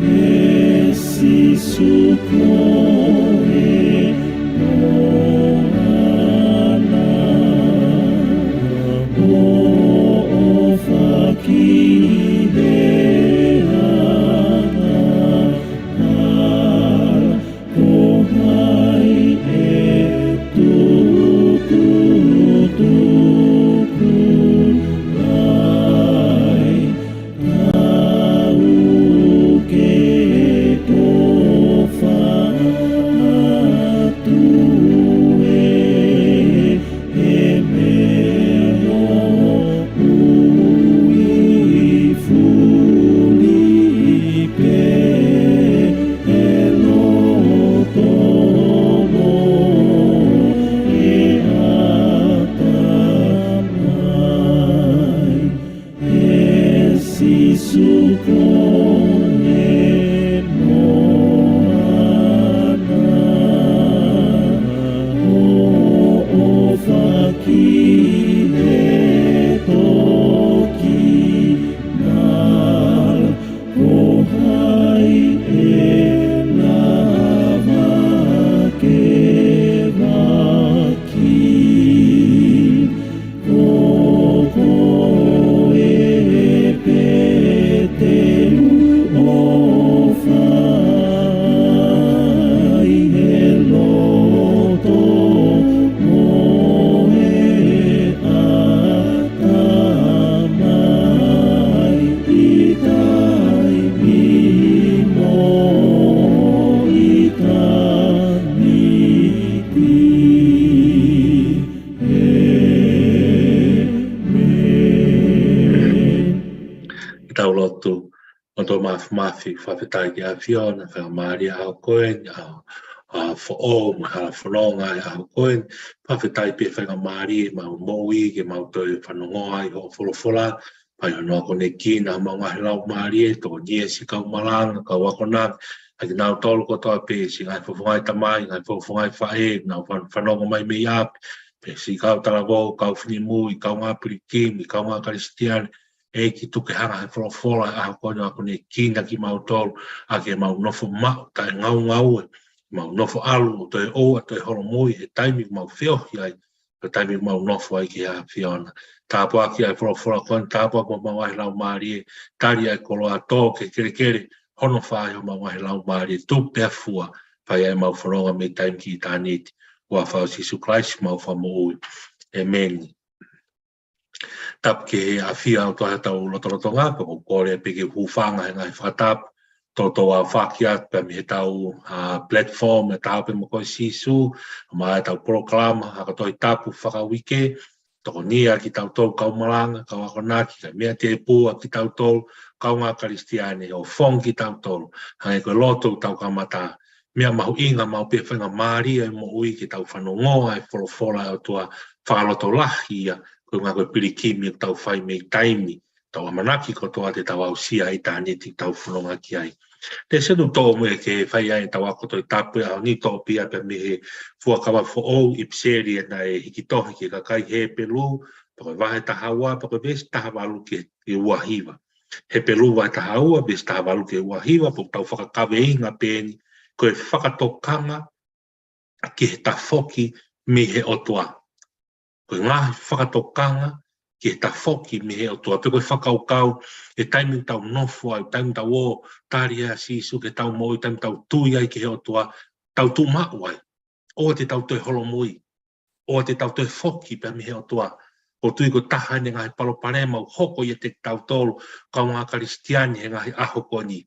Esse socorre Mafi whawhetai ki a Fiona, Whakamari a Koen, a Fo'o, Mahala Whanonga a Koen, whawhetai pe Whakamari, Mau Mo'i, ke Mau Toi Whanongoa i ho Wholofola, pai honoa kone kina, Mau Ngahi Lau Mari, tō Nia si kau malanga, kau wakonak, aki nau tolu kotoa pe, si ngai whawhangai tamai, ngai whawhangai whae, nau whanonga mai mei api, pe si kau talavo, kau whinimu, i kau ngā pirikim, i kau ngā karistiani, e ki tuke hara he wholofola a kono a kone kina ki mau tolu a ke mau nofo mau tai ngau mau nofo alu o toi o a toi horo mui he taimi mau whiohi ai he taimi mau nofo ai ki a Fiona tāpua ki ai wholofola kono tāpua ko mau ahi lau maari e tari ai kolo a tō ke kere kere hono whai ho mau ahi lau maari e tū pēr fua pai ai mau whanonga me taimi ki tāniti ua whao Sisu Christ mau whamu ui Amen. Tap ke a fia o toa tau lotoroto ngā, pa kore peke hūwhanga he ngai whakatap, tō a whakiat pa mi he tau platform, e tau pe mokoi sisu, ma e tau proklama, haka toi tapu whakawike, toko nia ki tau tōu kaumalanga, kau akonaki, ka mea te pua ki tau tōu, kau ngā karistiane, o whong ki tau tōu, hangai koe loto tau kamata, mea mahu inga mau pe whenga maari e mo ui ki tau whanongoa e wholofola o tua whakaloto lahi ia, ko ngā koe pirikimi tau whai mei taimi, tau amanaki ko toa te tau au sia i tāniti tau whanonga ki ai. Te senu tō mue ke whai ai tau ako toi tapu au ni tō pia pe me he fuakawa fo i pseri e nai hiki tohi ki kakai he pelu, pa koe wahe tahaua, pa koe vesi tahawalu ke uahiwa. He pelu wahe tahaua, vesi tahawalu ke uahiwa, pa tau whakakawe inga pēni, koe whakatokanga ki he tafoki me he otoa. Koe ngahi whakatokanga ki he tafoki me he otoa. Pe koe whakaukau e taimi tau nofu ai, taimi tau o tari a sisu ke tau moi, taimi tau tui ai ki he otoa, tau tu mau ai. O te tau toi holomui, o te tau toi foki pe me he otoa. O tui ko taha ne ngahi paloparema o hoko i te tau tolu, kau ngā karistiani he ngahi ahokoni.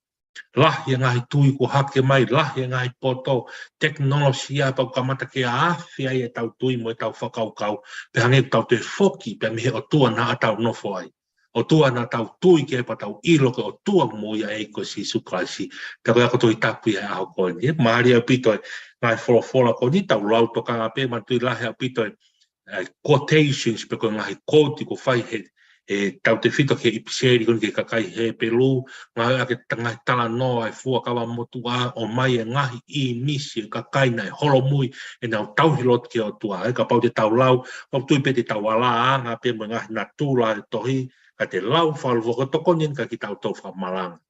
Lahi ngahi tui ko hake mai, lahi ngahi poto, teknolosia pau kamata ke awhi ai e tau tui mo e tau whakaukau, pe hange tau te foki pe mihe o tua na atau nofo ai. O tua na tau tui ke pa tau ilo ke o tua moia e ko Sisu Kraisi, te koe ako tui tapu i a hao koe. Maari au pitoi, ngai wholofola ko ni tau lau toka ngā pe, man tui lahi au pitoi, quotations pe koe ngahi kōti ko whai he tau te whito ke ipiseri kon ke kakai he Peru, ngā ake tangai tala noa e fua kawa motua o mai e ngahi I nisi kakai nei holomui e nau tauhilot ke o tua. E ka pau te tau lau, pau tui pe te tau ala anga pe mo ngahi na tūla e tohi, ka te lau whalu wako tokonien ka ki tau tau whamalanga.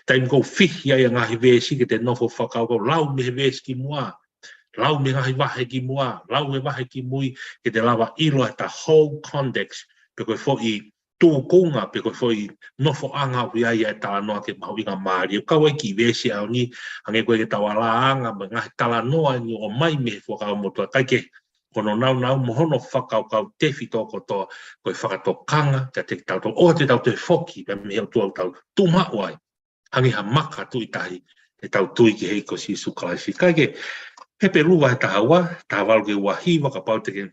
Taim kou whihi ai a ngahi vesi ke te nofo whakau kou lau me he vesi ki mua. Lau me ngahi wahe ki mua, lau me wahe ki mui ke te lawa ilo e ta whole context pe koe fo I tūkunga pe koe fo I nofo anga hui ai e tala noa ke mahu inga maari. Kau e ki vesi au ni, hange koe ke tawala anga me ngahi tala noa ni o mai me whakau motua. Kai ke kono nau mohono whakau kau tefi tōko toa koe whakatokanga ka te tau tō o te tau te whoki pe me heo tau tau tūmau ai. Hangi ha maka tui tahi e tau tui ki heiko si sukalaisi. Kai ke he Peru wa ta hawa ta walu ke wahi wa ka pau te ke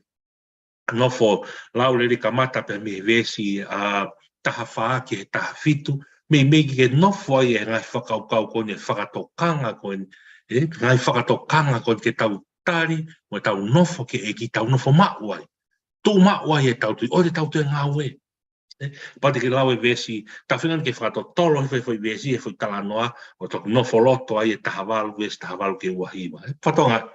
nofo lau le kamata pe me vesi a taha wha ke taha fitu me ki ke nofo ai e ngai whakaukau ko ne whakatokanga ko ngai whakatokanga ko ke tau tari mo tau nofo ke e ki tau nofo mauai tu mauai e tau tui o te tau tui ngā ue pate ke lau e vesi ta whingan ke whakato tolo he foi vesi e foi tala noa o toku nofo loto ai e taha walu ke wahi wa whatonga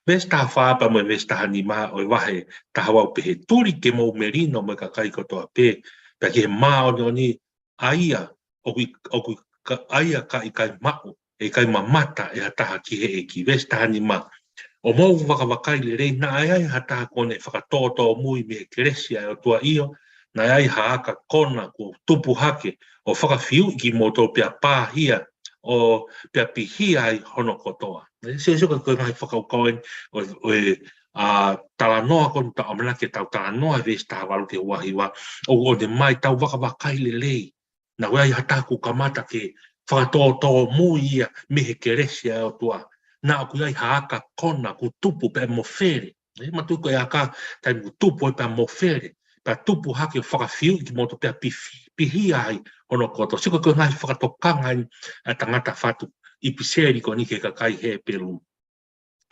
ves taha whapa mo e ves taha ni maa o e wahe taha wau pehe turi ke mou merino mo e ka kai kotoa pe pe ke he maa o ni aia o kui aia ka I kai mau e kai mamata e hataha ki he e ki ves taha ni maa o mou wakawakai le rei na ai hataha kone whakatoto mui me keresia o tua io na ai haaka kona ko tupu hake o whakawhiu ki moto pia pāhia o pia pihia ai hono kotoa. Se suka koe ngai whakaukoen o tala noa kon ta amana ke tau tala noa ves taha walu ke wahiwa o de mai tau wakawakai le lei. Na wai hataku kamata ke whakatoto mui ia me he keresia o tua. Na aku ai haaka kona ko tupu pe mofere. Matu koe aka tai tupu pe mofere. Pa tupu hake whakawhiu ki moto pia pihi ai hono koto. Siko koe ngai whakatokanga a tangata whatu I piseri ko ni ke kakai he Peru.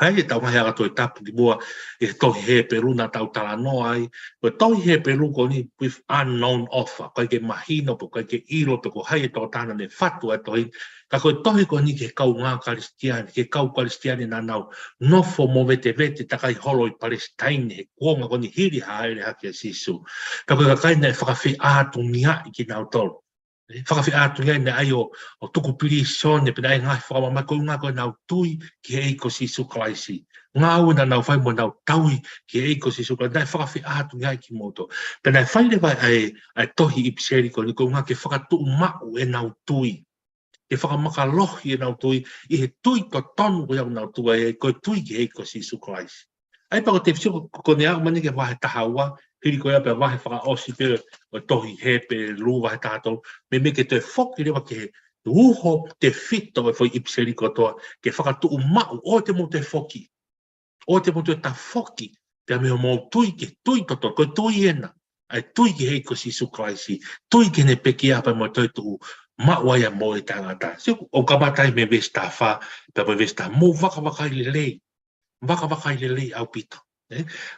Ai e tau ngai aga toi tapu ki mua e tohi he Peru na tau tala noa ai. Koe tohi he Peru ko ni with unknown offer. Koe ke mahino po koe ke ilo pe ko hai e tō tāna ne whatu e tohi. Ka koe tohi ko ni ke kau ngā karistiani, ke kau karistiani na nau nofo mo vete takai holo I Palestine he kuonga ko ni hiri haere hake a sisu. Ka koe kakai nei whakawhi ātu nia I ki nau tolu. Whakawhi ātu nia nei ai o tuku piri sone pina e ngai whakamamai ko ngā koe nau tui ki he eiko sisu kalaisi. Ngā ua na nau whai mo nau taui ki he eiko sisu kalaisi. Nei whakawhi ātu nia I ki moto. Pina e whai lewa ai tohi I piseri ko ni ko ngā ke whakatu mau e nau tui. E whakamaka lohi e nau tui, I he tui to tonu ko iau nau tua e koe tui ki heiko sisu kalaisi. Ai pako te whiso ko ne au mani ke wahe tahaua, hiri ko ia pe wahe whaka osi pe o tohi he pe lu wahe tātou, me ke te whoki rewa ke he uho te whito e whai ipseri kotoa, ke whakatu mau o te mo te whoki, o te mo te ta whoki, pe me o mo tui ke tui toto, koe tui ena, ai tui ki heiko sisu kalaisi, tui ke ne peki apa mo toi tu mawaya mo e tangata. O kamatai me vesta wha, pe me vesta mo wakawakai le lei au pito.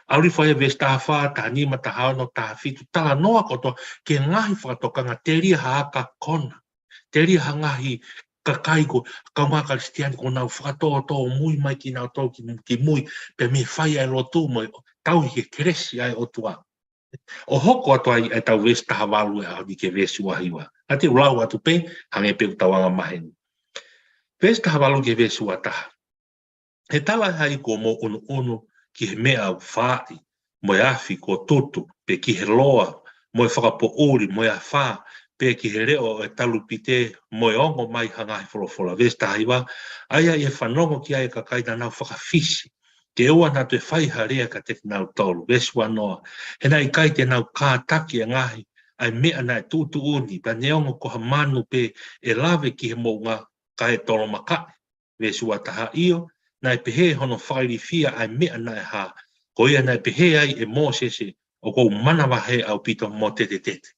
Auri whaia vesta wha, ta nima ta hao ta fitu, tala noa koto, ke ngahi whakatokanga, te ria haaka kona, te ria hangahi kakai ko, kau ngā karistiani ko nau whakatoa mui mai ki nau tō ki mui, pe me whaia e lotu mo, tau hi ke keresi ai o tua. O hoko atu ai e tau vesta hawalu e au ni ke vesu wahiwa. A te ulau atu pe, hange pe utawanga maheni. Vesta hawalu ke vesu ataha. He tala hai ko mo ono ki he mea au whaati, mo e afi ko tutu, pe ki he loa, mo e whakapo uri, mo e a wha, pe ki he reo e talupite, mo e ongo mai hangahi wholofola. Vesta haiwa, aia e whanongo ki ai kakai na nau whakawhisi. Te ua na te whaiha rea ka te nau tolu, vesu anoa. He nai kai te nau kātaki a ngahi, ai mea na e tūtu uni, pa neongo ko ha manu pe e lawe ki he mounga ka e tolo maka, vesu ataha io, nai pehe hono whairi fia ai mea na e ha, ko ia nai pehe ai e mō sese, o kou manawa he au pito mō tete tete.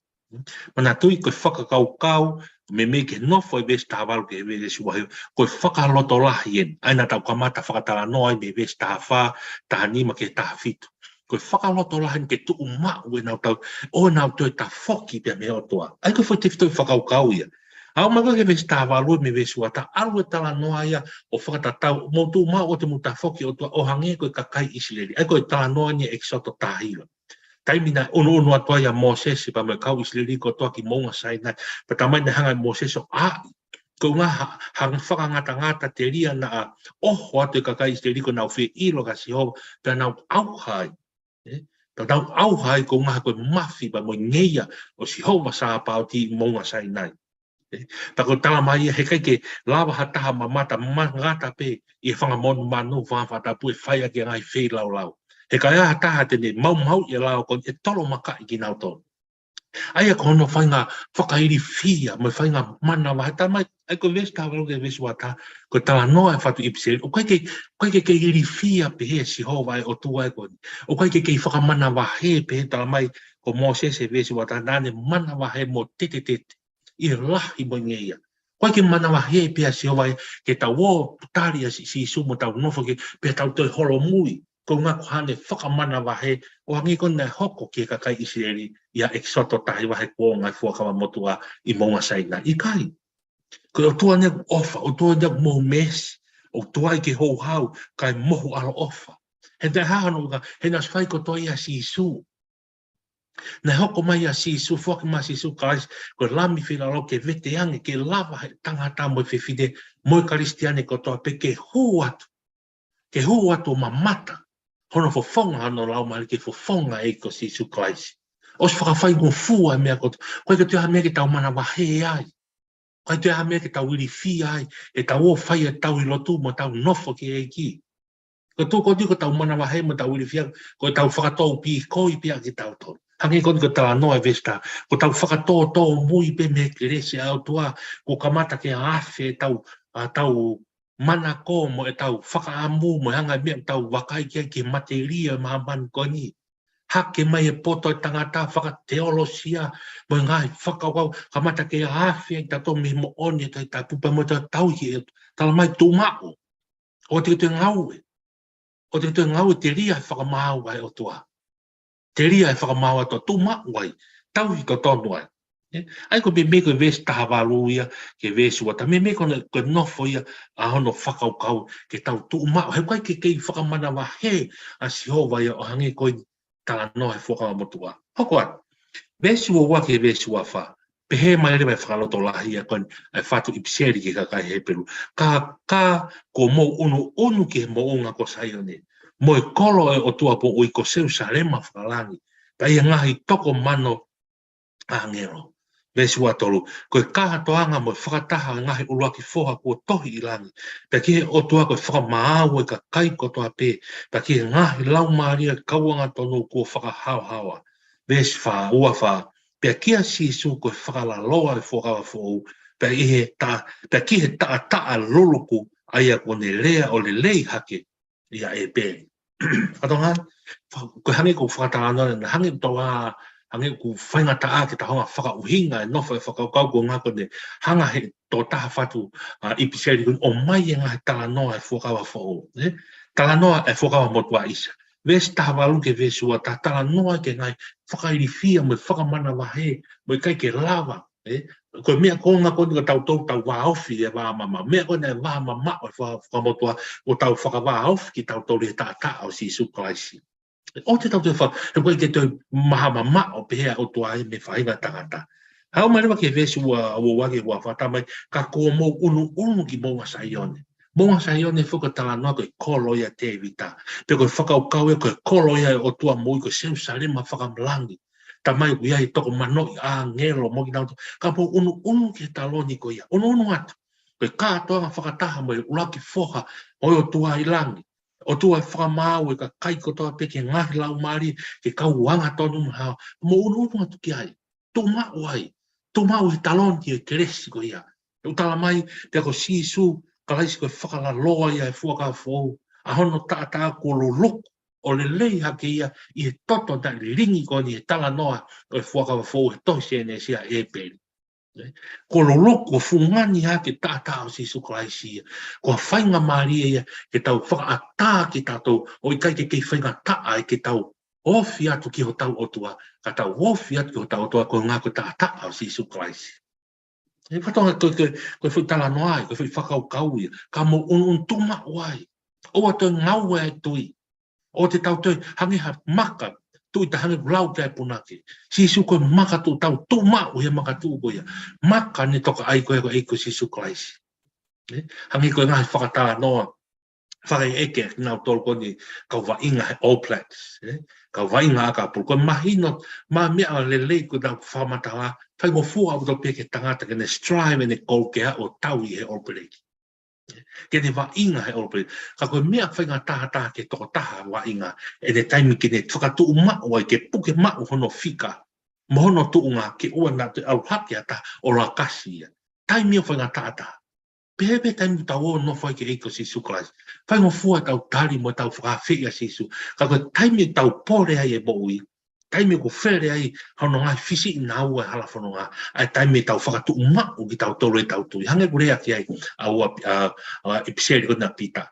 Mana tui koe whakakau, me ke nofo e vesta hawalu ke vesu wahi, koe whakaloto lahi en, aina tau kamata whakatala noa me vesta hawha, taha nima ke taha fitu. ko whakaloto lahan ke tu uma ue nau tau o nau tui ta whoki pia me o toa. Ai ko whai tifitoi whakaukau ia. Au maga ke vesi tā walu me vesi wa ta alu e tala noa ia o whakatatau mo tu uma o te muta whoki o toa o hange koe kakai Isileli. Ai koe tala noa ni exoto tāhila. Taimina ono atua ia Moses pa me kau Isileli ko toa ki monga sainai. Pa tamai na hanga Moses o ko ngā hanga whakangata te ria na a oho atu kakai Isileli ko nau whi ilo ka si hova pa nau auhai. Tau auhai ko ngā koe mafi pa mo ngeia o si hova sa pao ti monga sainai. Tako tala mai he kai ke lava hataha mamata ngata pe i whangamonu manu whawhata pu e whaia ke ngai whi lau lau. He kai aha taha tene mau i lau kon e tolo maka i ki nau tonu. Aia ko hono whainga whakairi whia mai whainga mana wa hata mai ai ko vesi tawa ke vesi wata ko tala noa e whatu ipseri o kai ke iri whia pe he si hova e o tua e koni. O kai ke whakamana wa he pe he tala mai ko Moses e vesi wata nane mana wa he mo tete i lahi mo ngeia. Koe ke mana wa he pia si hova ke tau o putaria si sumo tau nofo ke pia tau toi holo mui. Ko ngā kohane whakamana wa he o hangi ko nei hoko ki kakai Isileli ia exoto tahi wa he kua ngai fuakawa motua i monga saina. I kai. Ko o tua nea ofa, o tua nea mo mesi, o tua i ke hou hau kai mohu alo ofa. He te hahano ka, he nas whai ko toa ia si su. Nei hoko mai a sisu, whaki mai sisu kais, ko lami whila ke vete ange, ke lava he tangata mo whiwhide, mo karistiane ko toa pe ke hu atu ma mata, hono fo fonga ano lau mai ke fo fonga e ko sisu kais. Os whakawhai ngu fua mea ko, koe ke tuha mea ke tau mana wahe ai, koe tuha mea ke tau wiri fi ai, e tau o whai e tau i lotu mo tau nofo ki e ki. Ko tō koti ko tau mana wahe mo tau wiri fi ai, ko tau whakatou pi koi pia ki tau tonu. Hangi kon ko tala noa vesta, ko tau whakatō tō mui pe me kerese au tua, ko kamata ke awhi e tau mana ko mo e tau whakaamu mo hanga mea tau wakai kia ki materia mahaman koni. Hake mai e poto e tangata whakateolosia, mo ngai whakawau, kamata ke awhi e tato me mo oni e tai pupa mo tau hi, tala mai tūmao, o te ngau e, o te ngau e te ria whakamau ai o tua. Te ria e whakamaua to tuma wai, tau hi ko tonu ai. Ai ko me ko vesi taha walu ia, ke vesi wata, me ko nofo ia, a hono whakaukau, ke tau tuma, he kai ke kei whakamana wa he, a si hova ia o hangi koi tala no he whakawa motua. Hoko at, vesi wa ke vesi wa wha, pe he mai rewa e whakaloto lahi a kon, ai whatu ipseri ke kakai he peru, ka ko mo unu ke mo unga ko saione. Mo e kolo e o tua po o i ko seu sarema whakalangi. Pa ia ngahi toko mano a ngero. Vesi watolu, ko e kaha toanga mo e whakataha ngahi uruaki foha kua tohi i langi. Pa ki o tua ko e whakamaaua e ka kai ko toa pe. Pa ki ngahi lau maaria kauanga tonu kua whakahauhawa. Vesi wha, ua wha. Pa kia sisu ko e whakalaloa e whakawa fohu. Pa ki he taa luluku aia ko ne lea o le lei hake. Ia e pēri. Atonga, ko hangi ko whakatanga na hangi toa, hangi ko whainga taa ki ta honga whakauhinga e nofo e whakaukau ko ngako ne hanga he tō taha whatu ipiseri kun o mai e ngahi tala noa e whakawa whao. Tala noa e whakawa motua isa. Vesi taha walu ke vesi ua ta tala noa ke ngai whakairi fia mo whakamana wahe, mo kai ke lava. Ko mea ko ngā koni ko tau wāofi e wā mama. Mea koni e wā mama o whakamotua o tau whakawāofi ki tau tau rea tā o si sukalaisi. O te tau te wha, he koe ke tau maha mama o pehea o tua e me whainga tangata. Hau mai rewa ke vesi ua wake ua whatamai, ka kua mō unu ki mōnga saione. Mōnga saione whakatala noa koe koloia te vita. Pe koe whakaukau e koe koloia o tua mōi koe seu sarema whakamlangi. Ta mai ku ia i toko manoi a ngelo mo ki tau ka po unu ki taloni ko ia unu atu koe kātoanga whakataha mo i uraki foha o tua i langi o tua whakamau e ka kai kotoa peke ngahi lau maari ke kauanga tonu hao mo unu atu ki ai tumau i taloni e keresi ko ia utala mai te ako sisu kalaisi koe whakalaloa ia e fuaka fōu a hono tātā ko luluku o le lei hake ia i e toto da ringi koni e tala noa o e whakawa fōu he tohi sene sia e peri. Ko lo loko fungani hake tātā o sisu kalaisi ia. Ko whainga maria ia ke tau whakaatā ki tātou o i kai ke kei whainga taa e ke tau ofi atu ki ho tau otua, ka tau ofi atu ki ho tau otua, ko ngā ko tā ta au si su Christ. E whatonga koe whi tala noai, koe whi whakau kau ia, ka mo un tuma oai. O atu ngau e tui, o te tau tui, hangi ha maka, tui ta hangi lau te punake. Si su koe maka tu tau tuma o ia maka tu koe ia. Maka ni toka ai koe koe eiko si su Christ. Hangi koe ngai whakatala noa, whakai eke nau tolu koni kau wa inga he All Blacks. Kau wa inga aka pulu. Koe mahino, ma mea le lei koe tau whamatawa, whai mo fua au tau peke tangata kene strive ene kolkea o tau i he All Blacks. Kene wa inga he All Blacks. Ka koe mea whainga taha ke toko taha wa inga, ene taimi kene whakatu mao ai ke puke mao hono fika. Mohono tuunga ke ua na te au hake ata o la kasi ia. Taimi o whainga taha. Pepe taimi tau o no whai ke eiko Sisu Christ. Whai mo fua tau tari mo tau whakawhia Sisu. Ka koe taimi tau pore ai e boi. Taimi ko where ai hono ngai fisi i nā ua hala whono ngā. Ai taimi tau whakatu mao ki tau tolo e tau tui. Hange kurea ki ai a ua episeri ko na pita.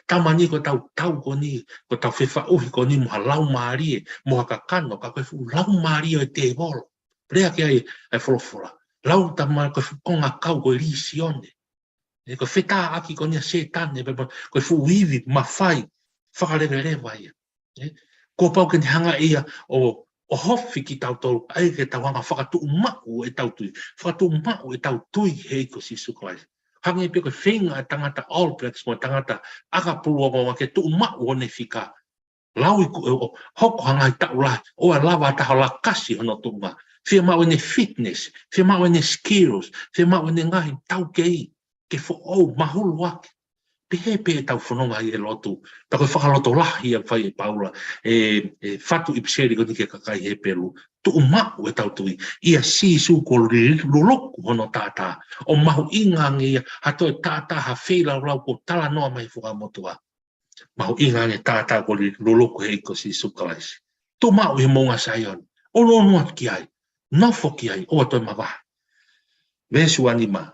Tamani ko tau ko ni, ko tau whewha uhi ko ni moha lau maari e, moha ka kano, ka koe fu lau maari e te bolo. Rea ki ai wholofora. Lau tamani ko konga kau ko li sione. Ko whetā aki ko nia setane, ko fu wiwi, mawhai, whakarewerewa ia. Ko pau ke hanga ia o hofi ki tau tolu, ai ke tau hanga whakatu mao e tau tui. Whakatu mao e tau tui hei ko Sisu Christ. Hangi pe ko whenga e tangata All Blacks mo tangata aka pulua mo ke tu mao o ne whika. Lau i hoko hanga i tau lai, o a lawa taha la kasi hono tunga. Whia mao ne fitness, whia mao ne skills, whia mao ne ngahi tau kei. Ke fo o mahulu wake. Pehe tau whanonga i e lotu. Ta koe whakaloto lahi a whai e paula. Whatu i pseri ko ni ke kakai he pelu. Tu mao e tau tui. Ia Sisu ko luluku hono tātā. O mahu ingangi ia. Hato e tātā ha wheila rau ko tala noa mai whakamotua. Mahu ingangi tātā ko luluku he ko Sisu Christ. Tu mao i monga saion. O noa ki ai. Nofo ki ai. O atoi mawaha. Vesu anima.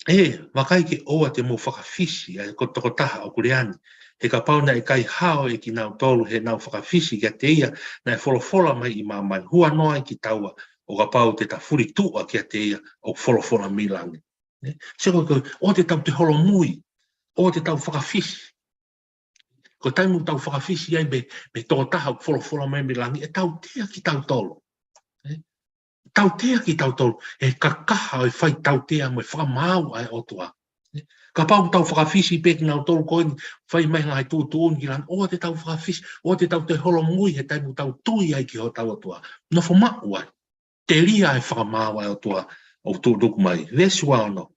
Wakai ke oa te mo whakawhisi, ko toko taha o kureani. He ka pau na e kai hao e ki nau tolu he nau whakawhisi kia te ia, na e wholofola mai i mamai. Hua noa ki taua o ka pau te ta furi tua kia te ia o wholofola milangi. Seko ko o te tau te holo mui, o te tau whakawhisi. Ko taimu tau whakawhisi ai me toko taha o wholofola mai milangi, e tau tea ki tau tolu. Tau tea ki tau tolu, e ka kaha o whai tau tea mo e whakamau ai o tua. Ka pau tau whakawhisi peki nau tolu koini, whai mai ngai tūtūn ki lan, o te tau whakawhisi, o te tau te holo mui, he taimu tau tui ai ki ho tau o tua. No whamau ai, te ria e whakamau ai o tua, o tūtuku mai, vesua ono.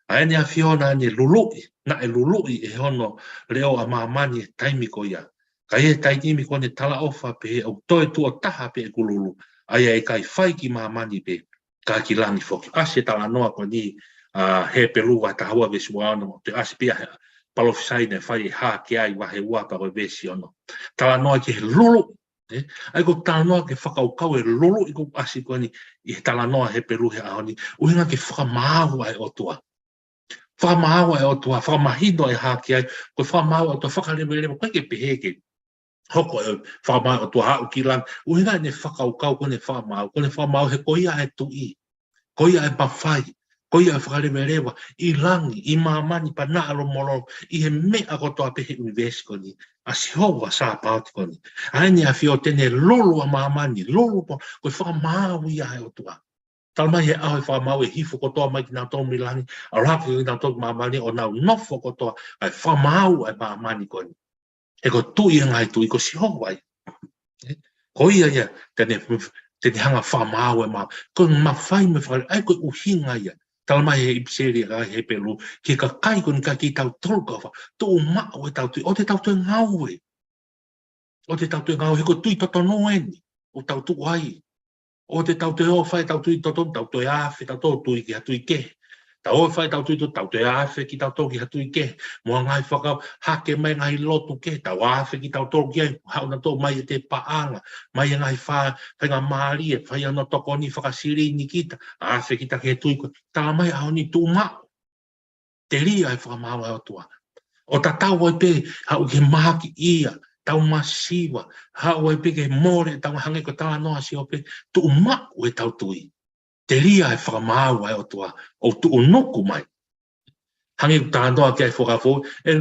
A ene a whiona ane lului, na e lului e hono reo a mamani e taimi ko ia. Ka e taimi ko ne tala ofa pe o toe tua taha pe e kululu. Ai e kai whai ki mamani pe, ka ki langi whoki. Ase tala noa ko ni he pelua ta hawa vesi wano, te ase pia palofisai ne whai e haa ki ai wahe uapa ko vesi ono. Tala noa ki he lulu, ai ko tala noa ke whakaukau e lulu i ko ase ko ni, i he tala noa he pelu he ahoni, uhinga ke whakamāhu ai o tua. Whakamāhu ai o tua, whakamahino e haa ki ai, ko whakamāhu ai o tua whakarewerewa, koe ke peheke. Hoko e whamau o tua hau ki lang, uhinga ne whakaukau kone whamau he koia e tui, koia e mawhai, koia e whakarewerewa, i langi, i mamani pa naaro molo, i he mea kotoa pehe univesi koni, a si hoa sa pauti koni. Aine a whio tene lolo a mamani, lolo po, koe whamau ia e o tua. Talmai he aho e whamau e hifo kotoa mai ki nau tō milangi, a rafu ki nau tō mamani o nau nofo kotoa, ai whamau e mamani koni. E ko tui ngai tui ko si hoi. Ko ia tene hanga whamau e mau. Ko mawhai me whare, ai ko uhinga ia. Tala mai he ipseri he pelu, ki ka kai ko ni ka ki tau tolkofa, tō mao e tau tui, o te tau tui ngau e. O te tau tui ngau, he ko tui toto noeni, o tau tu ai. O te tau tui o whai tau tui toto, tau tui awhi, tau tui ki ha tui ke. Tau o whai tau tui tau tui awhi ki tau toki ha tui ke. Mua ngai whakau hake mai ngai lotu ke. Tau awhi ki tau toki ai, hauna tō mai e te paanga. Mai ngai whainga maari e, whai ana toko ni whakasiri ni kita. Awhi ki ta ke tui ko. Tala mai au ni tū mao. Te ria e whakamau au tua. O ta tau ai pe, hau ke mahaki ia. tau masiwa ha o pe ke more tau hange ko tala no si o pe tu ma o tau tui te ria e whakamau ai o tua o tu unoku mai hange tando ke fo e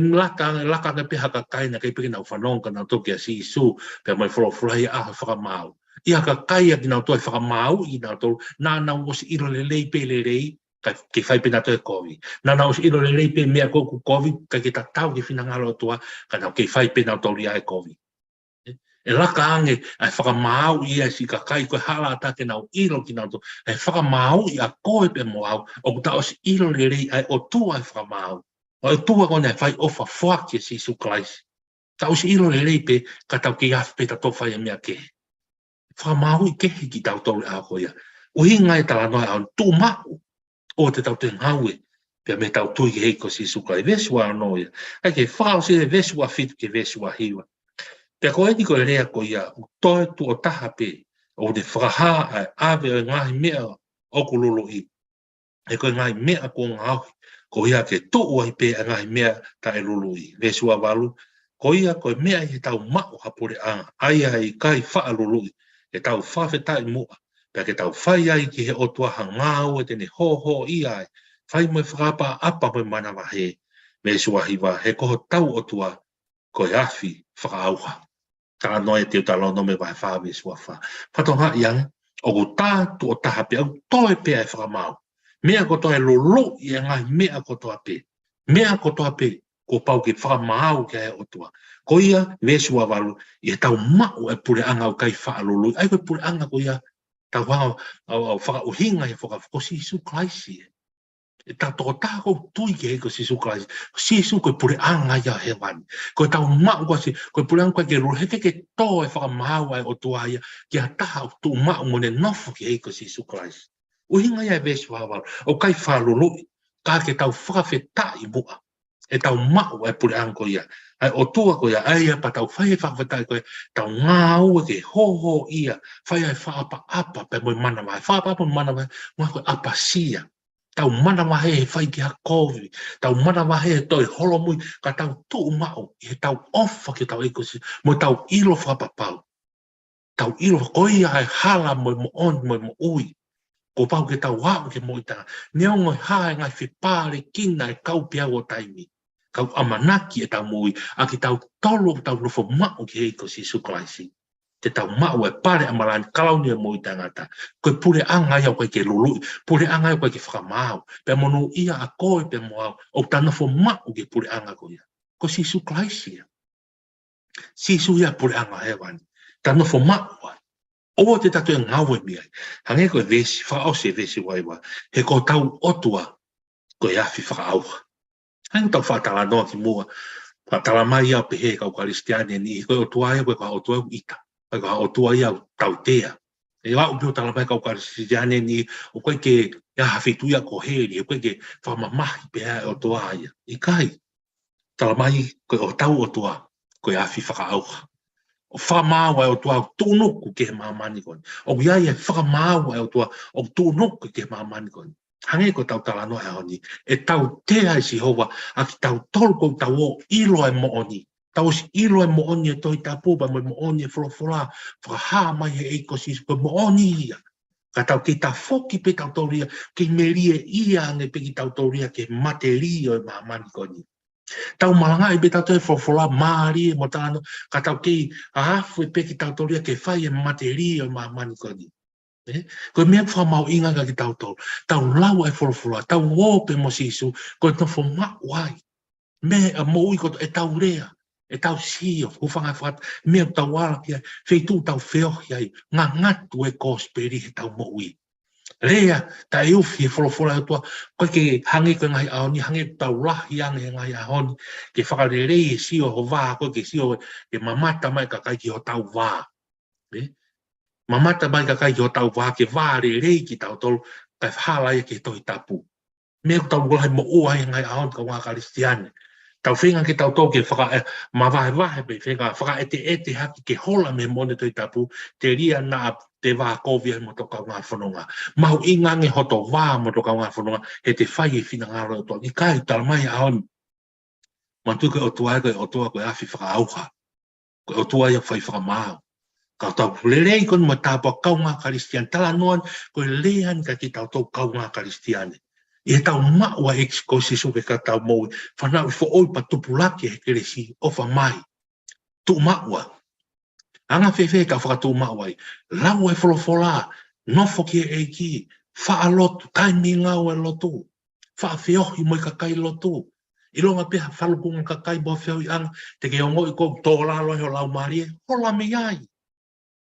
laka ke pe haka kai na ke pe na fanong kana to ke si su pe mai flo fly a whakamau ia ka kai ki na to e whakamau I na to na o si iro le pe le rei ke fai pe na to e kovi na o si iro le pe mea ko kovi ka ke tau ke fina ngalo tua kana ke fai pe na to ria e kovi e laka ange ai whakamau ia si ka kai koe hala ata ke nau iro ki nau to ai whakamau ia koe pe mo au o ta o si iro le rei ai o tua ai whakamau o tua kone ai whai ofa whaki si su klaisi ta o si iro le rei pe ka tau ki afi pe ta to whai a mea ke whakamau I kehi ki tau tau a koea o hinga e tala noa au tu mau o te tau te ngaue pe me tau tui ki heiko si su klaisi vesua noia ai ke whao si vesua fitu ke vesua hiwa Te koe ni koe rea ko ia toe tu o taha pe o te whakaha ai awe o ngahi mea o kululu I. E koe ngahi mea ko ngauhi ko ia ke tuu ai pe a ngahi mea ta e lulu I. Vesua walu ko ia koe mea I tau mao hapure anga. Ai ai kai wha lulu I. E tau whawhetai mua. Pea ke tau whai ai ki he otua hangau e tene ho I ai. Whai mai whakapa apa mai mana wahe. Vesua hiwa he koho tau otua koe afi whakaauha. Ta noe te talo no me vai fa vi sua fa. Patonga yang o ta tu o ta pe o toe pe ai fa mau. Mea ko toe lolo I nga mea ko to pe. Mea ko to pe ko pau ki fa mau ke o tua. Ko ia ve sua valu I tau mau e pure anga o kai fa lolo. Ai ko pure anga ko ia tau wanga o fa o hinga e fa ko si su klaisi. E ta to ta ko tui ke ko si su klaisi. Si su ko pure anga ia he wani. Ko tau mau ko si ko pure anga ke ro he ke to e fa mau ai o tua ia ki ta o tu mau mo ne nofu ke ko si su klaisi. O hinga ia ve sua valu o kai fa lolo ka ke tau fa fe ta I bua. E tau mau e pure anga ko ia. Ai o tua ko ia ai pa tau fa fa ta ko tau ngau ke ho ia fa ai fa apa pe mo mana mai fa apa mana mai mo ko apa sia tau mana wahe whai ki ha kovi, tau mana wahe toi holomui, ka tau tuu mau, I tau ofa ki tau ekosi, mo tau ilo whapapau. Tau ilo koi ai hala mo on mo ui, ko pau ke tau wau ke mo ita, neongo hae ngai whipare kina e kau pia o taimi, kau amanaki e tau mui, a ki tau tolo tau nufo mau ki ekosi suklaisi. Te tau mau e pare amalani kalau ni mo ita ngata ko pure anga ia ko ke lulu pure anga ko ke whakamau pe monu ia a koe pe mo o tana fo mau ke pure anga ko ia ko si su klaisia si su ia pure anga he wani tana fo mau o te tatu ngau e mia hange ko vesi fa o se vesi waiwa he ko tau otua ko ia fi fa au hange tau fa tala no ki mua fa tala mai ia pe he ka kristiani ni ko otua ia ko otua ita Aga o tua ia tau tea. E wā upio tala pai kau karisiane ni o koe ke ia hawhitu ia ko heri, o koe ke whamamahi pēa o tua ia. I kai, tala mai koe o tau o tua, koe awhi whakaauha. O whamāua e o tua o tūnuku ke he māmani koni. O ia ia whakamāua e o tua o tūnuku ke he māmani koni. Hange ko tau tala noa e honi. E tau tea e si hoa, a ki tau tolko tau o ilo e mo oni. Tau si ilo e mo oni e toi tapu pa mo oni e wholofola whakaha mai e eiko si ko mo oni ia. Ka tau ki ta foki pe tau tauria ke merie ia ange pe ki tau tauria ke materi o e mahamani koni. Tau malanga i pe tau toi wholofola maari e mo tano ka tau ki ahafu e pe ki tau tauria ke whai e materi o e mahamani koni. Ko mea whamau inga ka ki tau tau. Tau lau e wholofola, tau ope mo sisu, ko e tofo mawai. Me a mo i ko e tau rea. E tau sio, ufanga what, mea tau wala kia, feitu tau wheo ai, ngā ngatu e kōsperi he tau moui. Rea, ta e uwhi e wholofola e tua, koe ke hangi koe ngai aoni, hangi tau lahi ange e ngai aoni, ke whakarerei e sio ho wā, koe ke sio e mamata mai ka kai ki ho tau wā. Mamata mai ka kai ki ho tau wā, ke wā rerei ki tau tolu, kai whala e ke toi tapu. Mea tau wala mo ua e ngai aoni ka wā karistiane. Tau whinga ki tau tō ke whaka mawahe pe whinga whaka ete haki ke hola me mone toi tapu te ria nā te wā kovia mo tō kau ngā whanonga. Mau ingange hoto wā mo tō kau ngā whanonga he te whai e whina ngā roa tō. I kai tala mai aon. Mantuke o tuai koe o tua koe awhi whaka auha. o tua ia fai whakamau. Ka tau lelei kon mo tāpua kaunga Karistian tala noan ko lehan ka ki tau tau kaunga Karistian. E tau maua ko sisu ke ka tau moui whanau i fo oi pa tupulaki he keresi o whamai. Tu maua. Anga whewhe ka whakatu maua i. Lau e wholofola, nofo ki e ki, whaalotu, taimi ngau e lotu. Whaawhiohi mo i ka kai lotu. I longa peha whalukunga ka kai bo whio i anga, te ke ongo i ko tō lalo he o lau marie, hola me ai.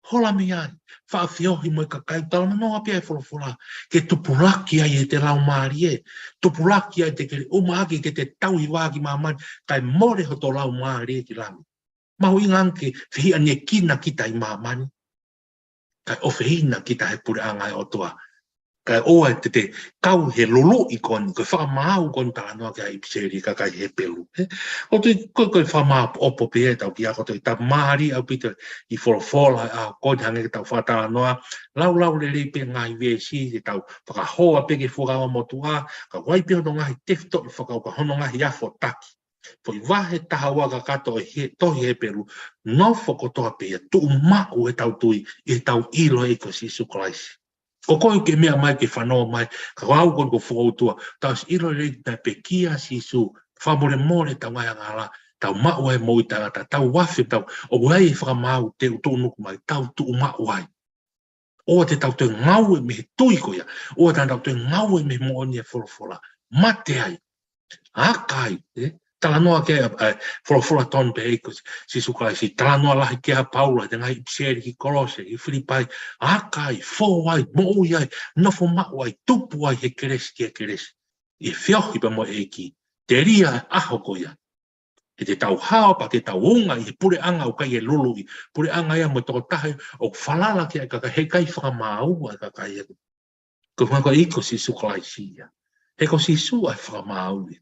Hola me ai. Whaawhiohi mo i ka kai, tala manoa pia e wholofola, ke tupulaki ai e te lau marie, tupulaki ai te kere umaaki ke te tauhi wāki mamani, kai more ho tō lau marie ki lami. Mau inganke whihia ne kina kita i mamani. Kai o whihina kita he pure angai o toa. Kai oa te kau he lolo i koni, koe whakamau koni tala noa ki a ipseri ka kai he pelu. O te koe whakamau opo pe e tau ki ako toi ta maari au pita i wholofola a koni hange ki tau whatala noa. Lau le rei pe ngai vesi te tau whakahoa pe ke whukawa motua, ka waipi hono ngahi tefto i whakau ka hono ngahi afo taki. Foi wahe taha waka kato e tohi he peru, no whakotoa pia, tu mau e tau tui, e tau ilo e ko Sisu Christ. Ko koe ke mea mai ke whanoa mai, ka wau kon ko whakautua, tau si ilo rei na pe kia Sisu, whamore more tau ngai angala, tau mau e moi tangata, tau wafe tau, o wai e whakamau te utonuku mai, tau tu mau ai. O te tau te ngau e me he tui koia, o te tau te ngau e me mooni e wholofola, mate ai, akai, tala noa ke wholofola ton pe eiko Sisu Christ, tala noa lahi ke a Paula, te ngai ipseri ki Kolose, i Filipai, akai, fo ai, mo ai, nofo mau ai, tupu ai he keresi ki a keresi. I whiohi pa mo eiki, te ria aho koia. E te tau hao pa te tau unga i pure anga o kai e lulu i, pure anga ia mo toko tahe o whalala ki a kaka he kai whakamau a kaka ia. Ko whanga iko Sisu Christ ia. He ko Sisu ai whakamau i.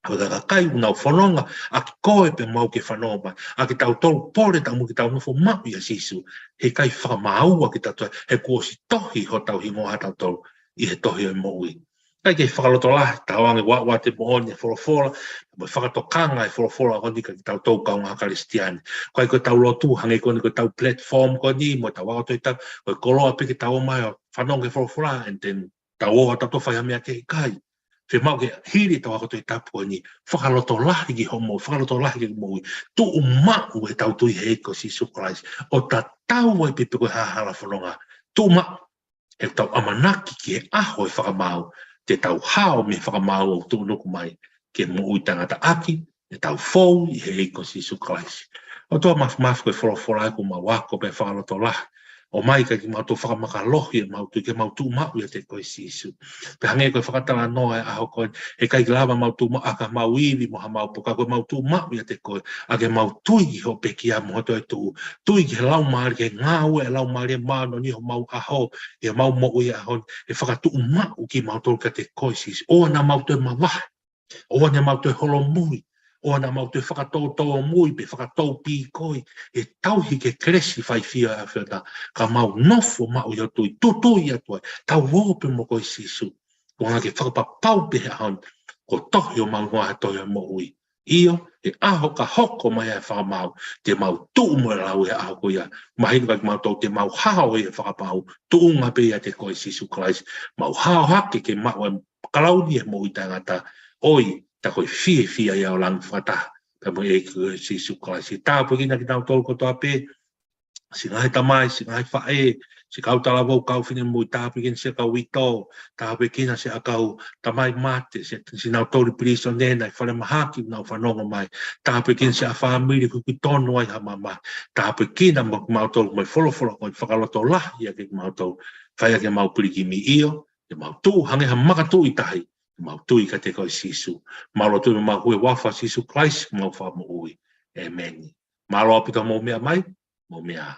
Hau ka kai unau whanonga, a ki koe pe mau ke whanoma, a ki tau tolu pore tau mu ki tau nofo mau i a Sisu, he kai whakamaua ki tau he kuosi tohi ho tau hingo ha tau tolu, i he tohi o moui. Kai ke whakaloto lahi, tau ange wa te mooni e wholofola, mo whakatokanga e wholofola honi ka ki tau tau kaunga Karistiani. Kai ko tau lotu, hange koni ko tau platform koni, mo tau wako toi tau, ko koloa pe ki tau mai o whanonga e wholofola, and then tau oha tau towhai hamea ke kai. Fe mau ke hiri tau ako toi tapu ni whakaloto lahi ki homo, whakaloto lahi ki moui. Tu umau e tau tui he ko Sisu Christ. O ta tau ai pepe koe hahara whanonga. Tu umau e tau amanaki ki e aho e whakamau. Te tau hao me whakamau o tu nuku mai. Ke moui tangata aki, e tau fou i he ko Sisu Christ. O toa mafu koe wholofola ko ma wako pe whakaloto lahi. O mai ka ki mautu whakamakalohi e mautu ke mautu mau i te koe Sisu. Pe hange koe whakatala noa e aho koe, he kai lava mautu mau, aka mau iwi moha mau poka koe mautu mau i te koe, a ke mautu i ho pe kia moha toi tu, tui ki he lau maari ke ngāu e lau maari e māno ni ho mau aho, e mau mo i aho, e whakatu mau ki mautu ka te koe Sisu. O na mautu e mawahe, o na mautu e holo mui, o na mau te whakatau tau mui, pe whakatau pi koi, e tauhi ke kresi whai whia a whiata, ka mau nofo mau i atui, tutui atui, tau wōpe mo koi Sisu, ko ngā ke whakapapau pe hon, ko tohi o mau ngā toi o mo ui. Io, e aho ka hoko mai e whakamau, te mau tuu mo e lau e aho koia, mahinu kai mau tau te mau hao e whakapau, tuu ngā pe a te koi Sisu Christ, mau hao hake ke mau e kalauni e mo i tangata, oi, ta koe fia ia o lang whata, ka mo e ko Sisu Christ. Si tāpu kina ki tau tolu kotoa pe, si ngai tamai, si ngai whae, si kau tala wau kau whine mui, tāpu kina si kau wito, tāpu kina si kau tamai mate, si nau tolu priso nena, i whare mahaki nau whanonga mai, tāpu kina si a whamiri kuki tono ai hama mai, tāpu kina mo mau tolu mai wholofolo, koi whakaloto lahi a ke mau tolu, whai a ke mau puriki mi io, ke mau tū, hange ha makatu i tahi, mau tui ka te koe Sisu. Malo tui mau hue wafa Sisu Christ, mau wha mo ui. Amen. Malo apita mo mea mai, mo mea.